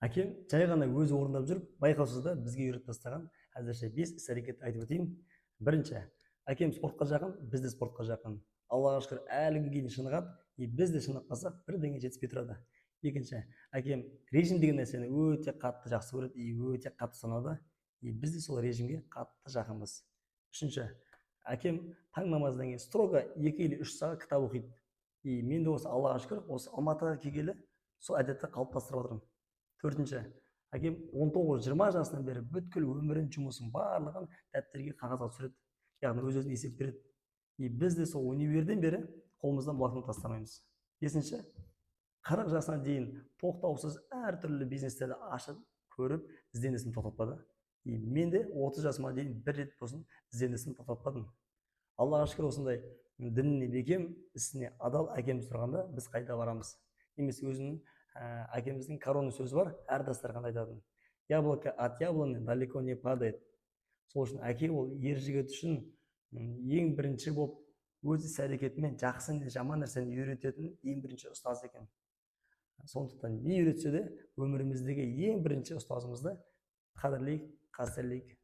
Әкем жай ғана өзі орындап жүріп, байқаусызда бізге үйретіп тастаған әзірше 5 іс-әрекет айтып өтейін. Бірінші, әкем спортқа жақын, біз де спортқа жақын. Аллаға шүкір, әлі күнге дейін шынығады, біз де шынығып қалсақ, бірдеңе жетіспей тұрады. Екінші, әкем режим деген нәрсені өте қатты жақсы көреді, өте қатты ұстанады, біз де сол режимге қатты жақынбыз. Үшінші, әкем таң намазынан кейін строго 2 или 3 сағат кітап оқиды. Мен де осы Аллаға шүкір, осы Алматыға келгелі сол әдетті қалыптастырып отырмын. Төртінші, әкем 19-20 жасынан бері бүткіл өмірін, жұмысын барлығын дәптерге, қағазға түсіреді, яғни өз-өзіне есеп береді. Біз де сол универден бері қолымыздан болатынын тастамаймыз. Бесінші, 40 жасына дейін тоқтаусыз әртүрлі бизнестерді ашып, көріп, ізденісін тоқтатпады. Мен де 30 жасыма дейін бір рет болсын ізденісін тоқтатпадым. Аллаға шүкір, осындай дініне бекем, ісіне адал әкеміз тұрғанда біз қайда барамыз? Немесе өзінің әкеміздің коронный сөзі бар, әр дастарханда айтатын: яблоко от яблони далеко не падает. Сол үшін әке ол ер жігіт үшін ең бірінші болып өз іс-әрекетімен жақсы не жаман нәрсені үйрететін ең бірінші ұстаз екен. Сондықтан не үйретсе де өміріміздегі ең бірінші ұстазымызды қадірлейік, қастерлейік.